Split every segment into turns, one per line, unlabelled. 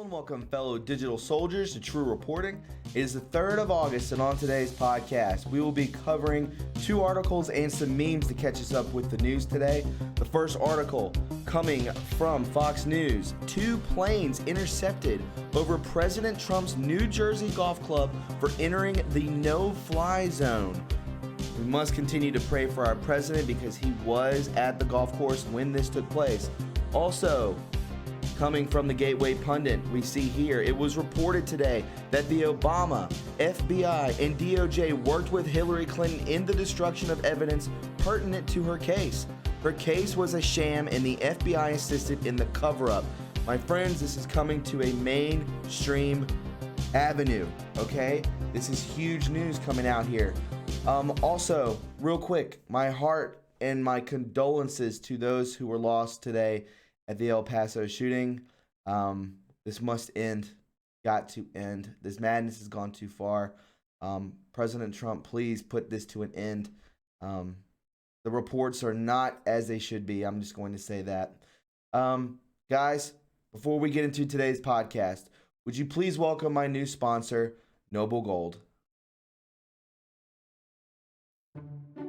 Hello and welcome, fellow digital soldiers, to True Reporting. It is the 3rd of August, and on today's podcast, we will be covering 2 articles and some memes to catch us up with the news today. The first article coming from Fox News: 2 planes intercepted over President Trump's New Jersey golf club for entering the no-fly zone. We must continue to pray for our president because he was at the golf course when this took place. Also, coming from the Gateway Pundit, we see here, it was reported today that the Obama, FBI, and DOJ worked with Hillary Clinton in the destruction of evidence pertinent to her case. Her case was a sham and the FBI assisted in the cover-up. My friends, this is coming to a mainstream avenue, okay? This is huge news coming out here. Also, real quick, my heart and my condolences to those who were lost today at the El Paso shooting. This must end. Got to end. This madness has gone too far. President Trump, please put this to an end. The reports are not as they should be. I'm just going to say that. Guys, before we get into today's podcast, would you please welcome my new sponsor, Noble Gold.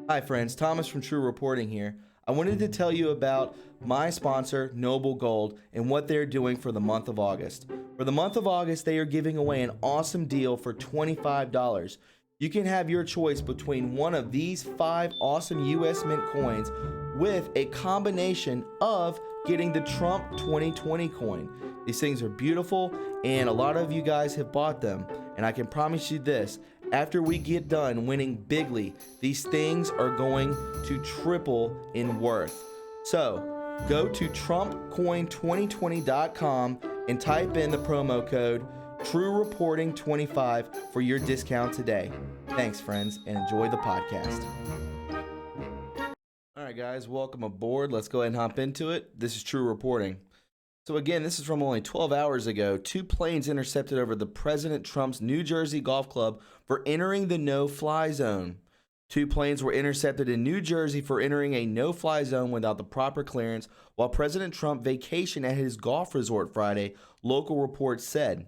Hi friends, Thomas from True Reporting here. I wanted to tell you about my sponsor, Noble Gold, and what they're doing for the month of August. For the month of August, they are giving away an awesome deal for $25. You can have your choice between one of these 5 awesome US Mint coins with a combination of getting the Trump 2020 coin. These things are beautiful, and a lot of you guys have bought them, and I can promise you this: after we get done winning bigly, these things are going to triple in worth. So go to TrumpCoin2020.com and type in the promo code TRUreporting25 for your discount today. Thanks, friends, and enjoy the podcast. All right, guys, welcome aboard. Let's go ahead and hop into it. This is True Reporting. So again, this is from only 12 hours ago. 2 planes intercepted over the President Trump's New Jersey golf club for entering the no-fly zone. 2 planes were intercepted in New Jersey for entering a no-fly zone without the proper clearance while President Trump vacationed at his golf resort Friday, local reports said.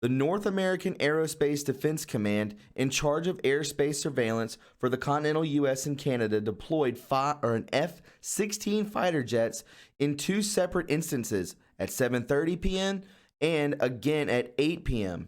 The North American Aerospace Defense Command, in charge of airspace surveillance for the continental U.S. and Canada, deployed an F-16 fighter jets in 2 separate instances, at 7:30 p.m. and again at 8 p.m.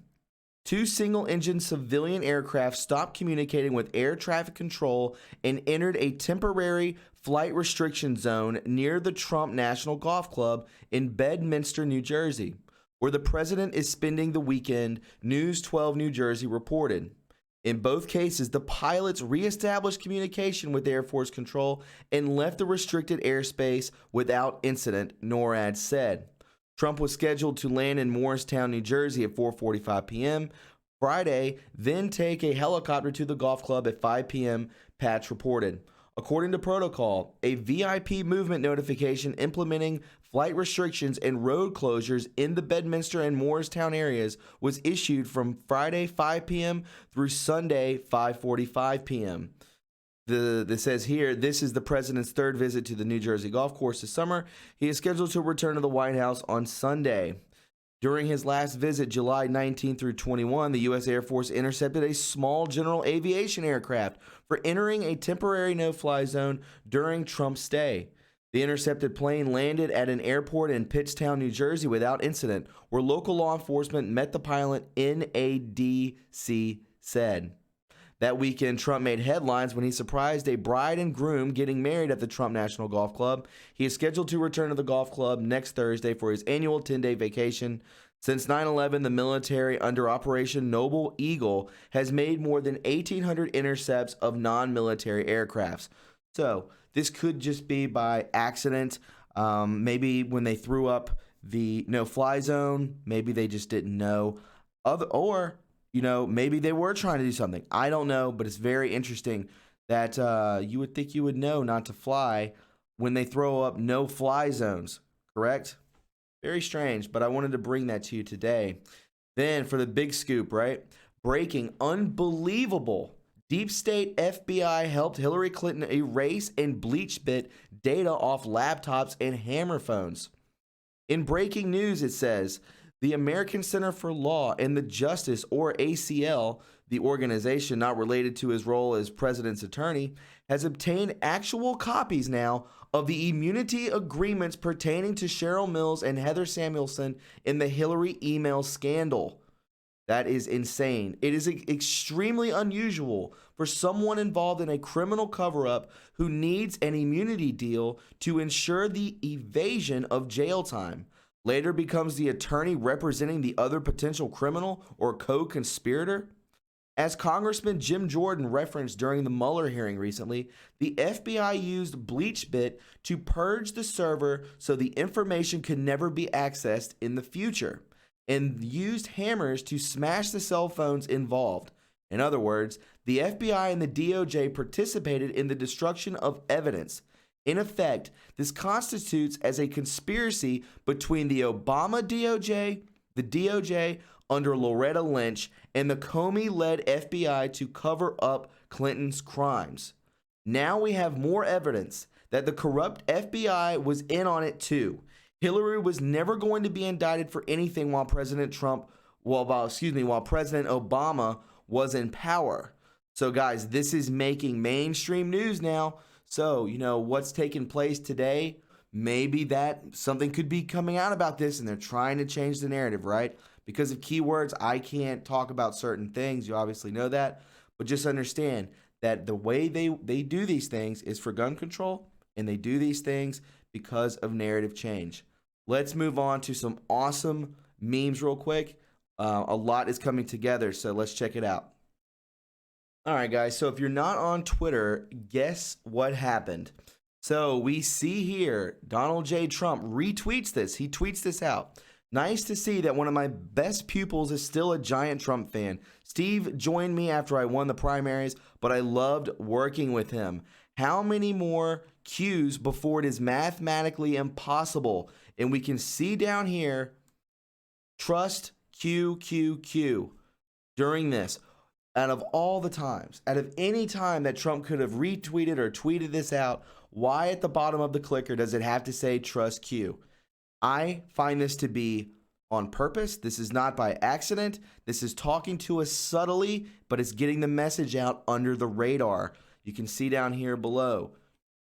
2 single-engine civilian aircraft stopped communicating with air traffic control and entered a temporary flight restriction zone near the Trump National Golf Club in Bedminster, New Jersey, where the president is spending the weekend, News 12 New Jersey reported. In both cases, the pilots reestablished communication with Air Force Control and left the restricted airspace without incident, NORAD said. Trump was scheduled to land in Morristown, New Jersey at 4:45 p.m. Friday, then take a helicopter to the golf club at 5 p.m., Patch reported. According to protocol, a VIP movement notification implementing flight restrictions and road closures in the Bedminster and Morristown areas was issued from Friday 5 p.m. through Sunday 5:45 p.m. This says here, this is the president's 3rd visit to the New Jersey golf course this summer. He is scheduled to return to the White House on Sunday. During his last visit, July 19 through 21, the U.S. Air Force intercepted a small general aviation aircraft for entering a temporary no-fly zone during Trump's stay. The intercepted plane landed at an airport in Pittstown, New Jersey without incident, where local law enforcement met the pilot, NADC said. That weekend, Trump made headlines when he surprised a bride and groom getting married at the Trump National Golf Club. He is scheduled to return to the golf club next Thursday for his annual 10-day vacation. Since 9/11, the military under Operation Noble Eagle has made more than 1,800 intercepts of non-military aircrafts. So this could just be by accident. Maybe when they threw up the no-fly zone, maybe they just didn't know. Maybe they were trying to do something. I don't know, but it's very interesting that you would think you would know not to fly when they throw up no-fly zones, correct? Very strange, but I wanted to bring that to you today. Then for the big scoop, right? Breaking, unbelievable. Deep State FBI helped Hillary Clinton erase and bleach bit data off laptops and hammer phones. In breaking news, it says, The American Center for Law and the Justice, or ACL, the organization not related to his role as president's attorney, has obtained actual copies now of the immunity agreements pertaining to Cheryl Mills and Heather Samuelson in the Hillary email scandal. That is insane. It is extremely unusual for someone involved in a criminal cover-up who needs an immunity deal to ensure the evasion of jail time, later becomes the attorney representing the other potential criminal or co-conspirator. As Congressman Jim Jordan referenced during the Mueller hearing recently, the FBI used BleachBit to purge the server so the information could never be accessed in the future, and used hammers to smash the cell phones involved. In other words, the FBI and the DOJ participated in the destruction of evidence. In effect, this constitutes as a conspiracy between the Obama DOJ, the DOJ under Loretta Lynch, and the Comey-led FBI to cover up Clinton's crimes. Now we have more evidence that the corrupt FBI was in on it too. Hillary was never going to be indicted for anything while President Obama was in power. So guys, this is making mainstream news now. So, what's taking place today, maybe that something could be coming out about this and they're trying to change the narrative, right? Because of keywords, I can't talk about certain things. You obviously know that. But just understand that the way they do these things is for gun control, and they do these things because of narrative change. Let's move on to some awesome memes real quick. A lot is coming together, so let's check it out. All right, guys, so if you're not on Twitter, guess what happened? So we see here Donald J. Trump retweets this. He tweets this out. Nice to see that one of my best pupils is still a giant Trump fan. Steve joined me after I won the primaries, but I loved working with him. How many more Qs before it is mathematically impossible? And we can see down here, trust QQQ during this. Out of all the times, out of any time that Trump could have retweeted or tweeted this out, why at the bottom of the clicker does it have to say trust Q? I find this to be on purpose. This is not by accident. This is talking to us subtly, but it's getting the message out under the radar. You can see down here below,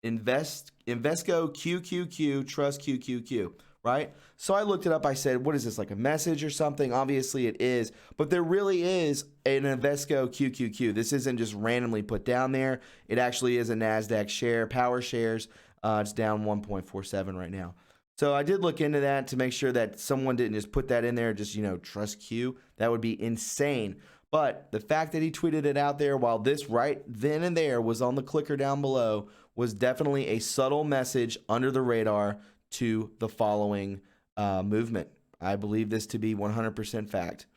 Invesco QQQ, trust QQQ, right? So I looked it up. I said, what is this, like a message or something? Obviously it is, but there really is an Invesco QQQ. This isn't just randomly put down there. It actually is a NASDAQ share, power shares. It's down 1.47 right now. So I did look into that to make sure that someone didn't just put that in there, just, trust Q. That would be insane. But the fact that he tweeted it out there while this right then and there was on the clicker down below was definitely a subtle message under the radar to the following movement. I believe this to be 100% fact.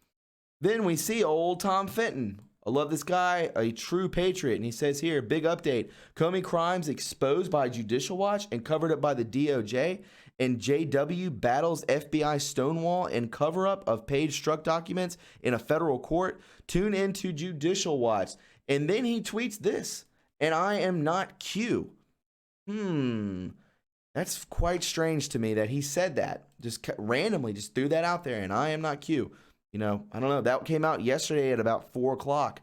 Then we see old Tom Fenton. I love this guy, a true patriot. And he says here, big update. Comey crimes exposed by Judicial Watch and covered up by the DOJ. And JW battles FBI Stonewall and cover-up of page-struck documents in a federal court. Tune into Judicial Watch. And then he tweets this. And I am not Q. That's quite strange to me that he said that. Just randomly just threw that out there. And I am not Q. I don't know. That came out yesterday at about 4 o'clock.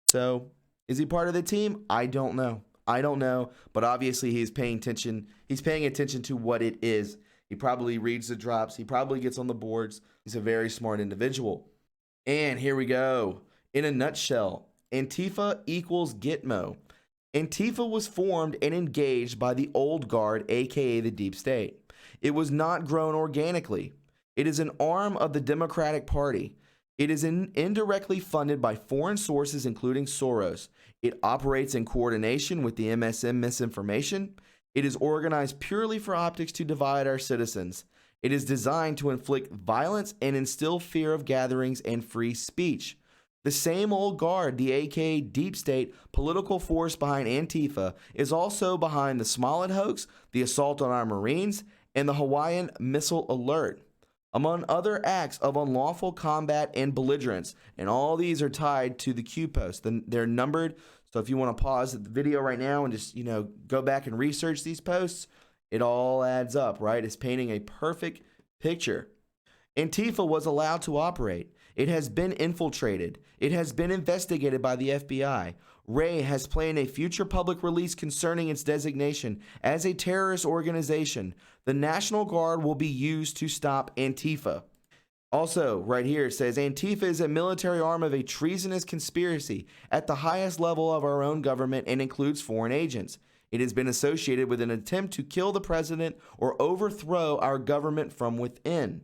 So is he part of the team? I don't know. But obviously he's paying attention. He's paying attention to what it is. He probably reads the drops. He probably gets on the boards. He's a very smart individual. And here we go. In a nutshell, Antifa equals Gitmo. Antifa was formed and engaged by the old guard, aka the deep state. It was not grown organically. It is an arm of the Democratic Party. It is indirectly funded by foreign sources, including Soros. It operates in coordination with the MSM misinformation. It is organized purely for optics to divide our citizens. It is designed to inflict violence and instill fear of gatherings and free speech. The same old guard, the aka deep state political force behind Antifa, is also behind the Smollett hoax, the assault on our Marines, and the Hawaiian missile alert, among other acts of unlawful combat and belligerence. And all these are tied to the Q post. They're numbered. So if you want to pause the video right now and just, go back and research these posts, it all adds up, right? It's painting a perfect picture. Antifa was allowed to operate. It has been infiltrated. It has been investigated by the FBI. Ray has planned a future public release concerning its designation as a terrorist organization. The National Guard will be used to stop Antifa. Also, right here it says Antifa is a military arm of a treasonous conspiracy at the highest level of our own government and includes foreign agents. It has been associated with an attempt to kill the president or overthrow our government from within.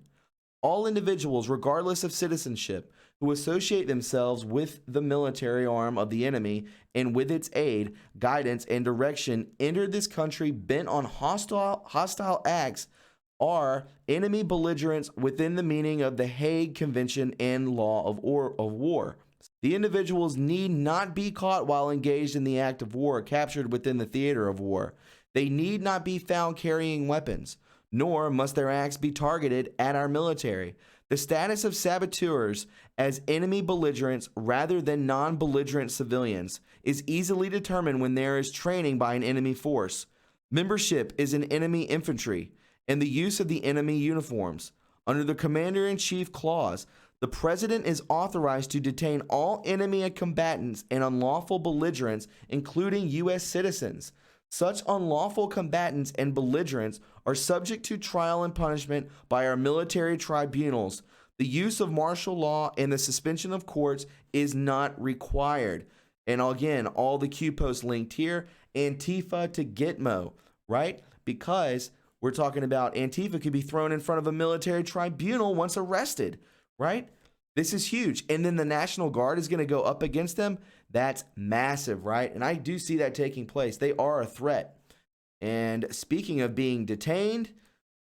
All individuals, regardless of citizenship, who associate themselves with the military arm of the enemy and with its aid, guidance, and direction entered this country bent on hostile acts are enemy belligerents within the meaning of the Hague Convention and law of war. The individuals need not be caught while engaged in the act of war, captured within the theater of war. They need not be found carrying weapons, nor must their acts be targeted at our military. The status of saboteurs as enemy belligerents rather than non-belligerent civilians is easily determined when there is training by an enemy force. Membership is in enemy infantry and the use of the enemy uniforms. Under the Commander-in-Chief Clause, the President is authorized to detain all enemy combatants and unlawful belligerents, including U.S. citizens. Such unlawful combatants and belligerents are subject to trial and punishment by our military tribunals. The use of martial law and the suspension of courts is not required. And again, all the Q posts linked here, Antifa to Gitmo, right? Because we're talking about Antifa could be thrown in front of a military tribunal once arrested, right? This is huge. And then the National Guard is going to go up against them. That's massive, right? And I do see that taking place. They are a threat. And speaking of being detained,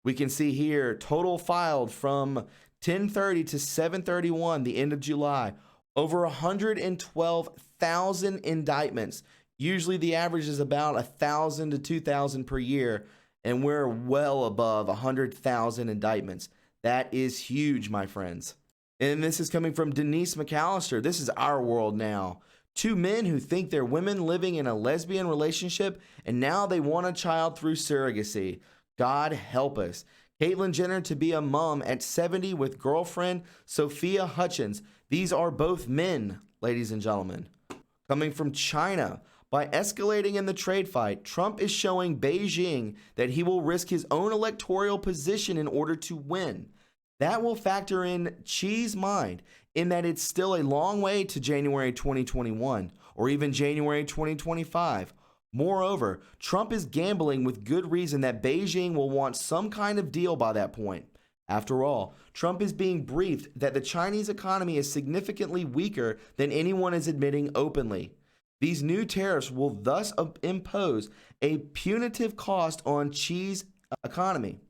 we can see here total filed from 10:30 to 7:31, the end of July, over 112,000 indictments. Usually the average is about 1,000 to 2,000 per year, and we're well above 100,000 indictments. That is huge, my friends. And this is coming from Denise McAllister. This is our world now. 2 men who think they're women living in a lesbian relationship, and now they want a child through surrogacy. God help us. Caitlyn Jenner to be a mom at 70 with girlfriend Sophia Hutchins. These are both men, ladies and gentlemen. Coming from China. By escalating in the trade fight, Trump is showing Beijing that he will risk his own electoral position in order to win. That will factor in Xi's mind in that it's still a long way to January 2021 or even January 2025. Moreover, Trump is gambling with good reason that Beijing will want some kind of deal by that point. After all, Trump is being briefed that the Chinese economy is significantly weaker than anyone is admitting openly. These new tariffs will thus impose a punitive cost on Xi's economy,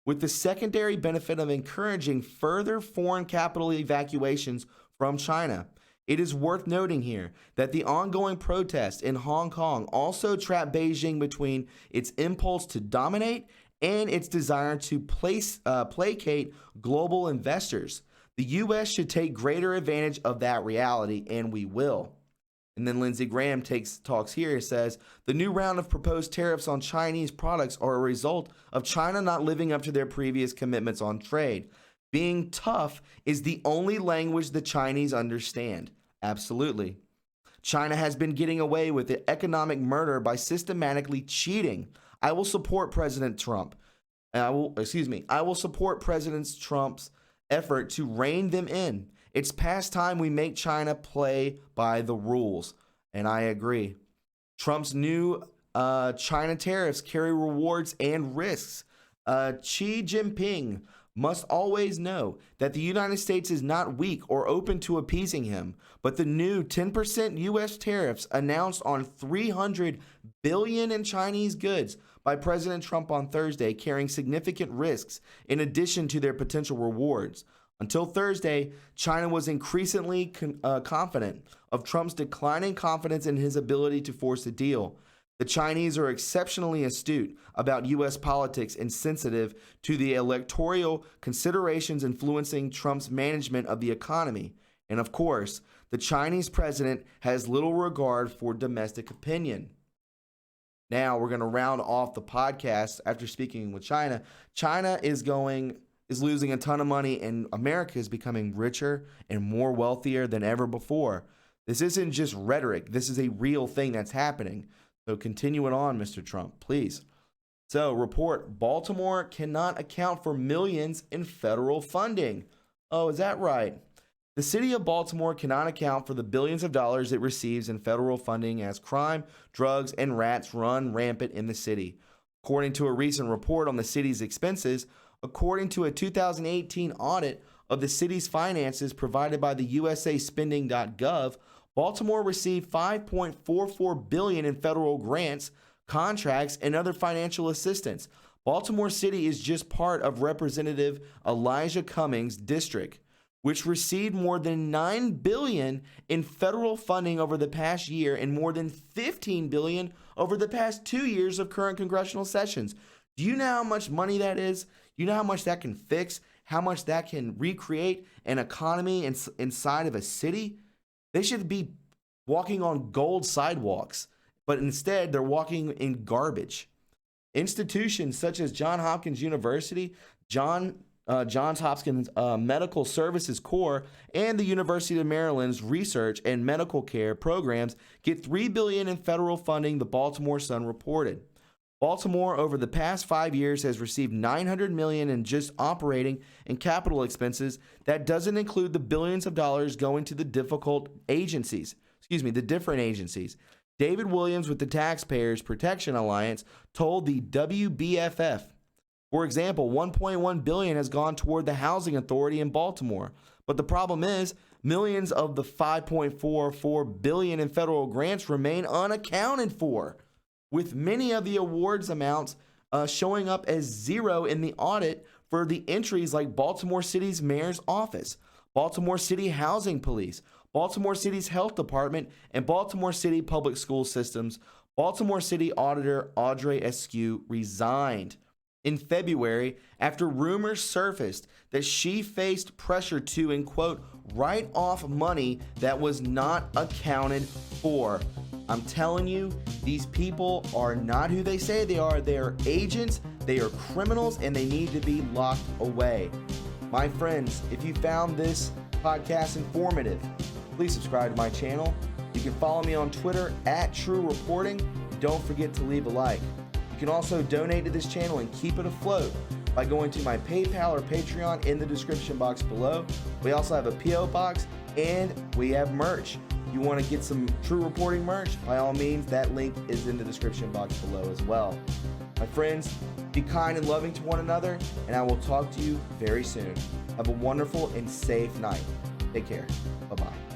with the secondary benefit of encouraging further foreign capital evacuations from China. It is worth noting here that the ongoing protests in Hong Kong also trap Beijing between its impulse to dominate and its desire to placate global investors. The U.S. should take greater advantage of that reality, and we will. And then Lindsey Graham talks here, says, the new round of proposed tariffs on Chinese products are a result of China not living up to their previous commitments on trade. Being tough is the only language the Chinese understand. Absolutely. China has been getting away with the economic murder by systematically cheating. I will support President Trump. I will support President Trump's effort to rein them in. It's past time we make China play by the rules. And I agree. Trump's new China tariffs carry rewards and risks. Xi Jinping must always know that the United States is not weak or open to appeasing him, but the new 10% U.S. tariffs announced on $300 billion in Chinese goods by President Trump on Thursday carrying significant risks in addition to their potential rewards. Until Thursday, China was increasingly confident of Trump's declining confidence in his ability to force a deal. The Chinese are exceptionally astute about U.S. politics and sensitive to the electoral considerations influencing Trump's management of the economy. And of course, the Chinese president has little regard for domestic opinion. Now we're going to round off the podcast after speaking with China. China is going is losing a ton of money, and America is becoming richer and more wealthier than ever before. This isn't just rhetoric. This is a real thing that's happening. So continue it on, Mr. Trump, please. So, report, Baltimore cannot account for millions in federal funding. Oh, is that right? The city of Baltimore cannot account for the billions of dollars it receives in federal funding as crime, drugs, and rats run rampant in the city. According to a recent report on the city's expenses, according to a 2018 audit of the city's finances provided by the usaspending.gov, Baltimore received $5.44 billion in federal grants, contracts, and other financial assistance. Baltimore City is just part of Representative Elijah Cummings' district, which received more than $9 billion in federal funding over the past year and more than $15 billion over the past 2 years of current congressional sessions. Do you know how much money that is? You know how much that can fix? How much that can recreate an economy inside of a city? They should be walking on gold sidewalks, but instead they're walking in garbage. Institutions such as Johns Hopkins University, Johns Hopkins Medical Services Corps, and the University of Maryland's research and medical care programs get $3 billion in federal funding, the Baltimore Sun reported. Baltimore, over the past 5 years, has received $900 million in just operating and capital expenses. That doesn't include the billions of dollars going to the different agencies. David Williams with the Taxpayers Protection Alliance told the WBFF, for example, $1.1 billion has gone toward the Housing Authority in Baltimore. But the problem is, millions of the $5.44 billion in federal grants remain unaccounted for, with many of the awards amounts showing up as zero in the audit for the entries like Baltimore City's mayor's office, Baltimore City Housing Police, Baltimore City's Health Department, and Baltimore City Public School Systems. Baltimore City Auditor Audrey Eskew resigned in February after rumors surfaced that she faced pressure to, and quote, write off money that was not accounted for. I'm telling you, these people are not who they say they are. They are agents, they are criminals, and they need to be locked away. My friends, if you found this podcast informative, please subscribe to my channel. You can follow me on Twitter at TRUreporting. Don't forget to leave a like. You can also donate to this channel and keep it afloat by going to my PayPal or Patreon in the description box below. We also have a P.O. box and we have merch. You want to get some True Reporting merch, by all means, that link is in the description box below as well. My friends, be kind and loving to one another, and I will talk to you very soon. Have a wonderful and safe night. Take care. Bye-bye.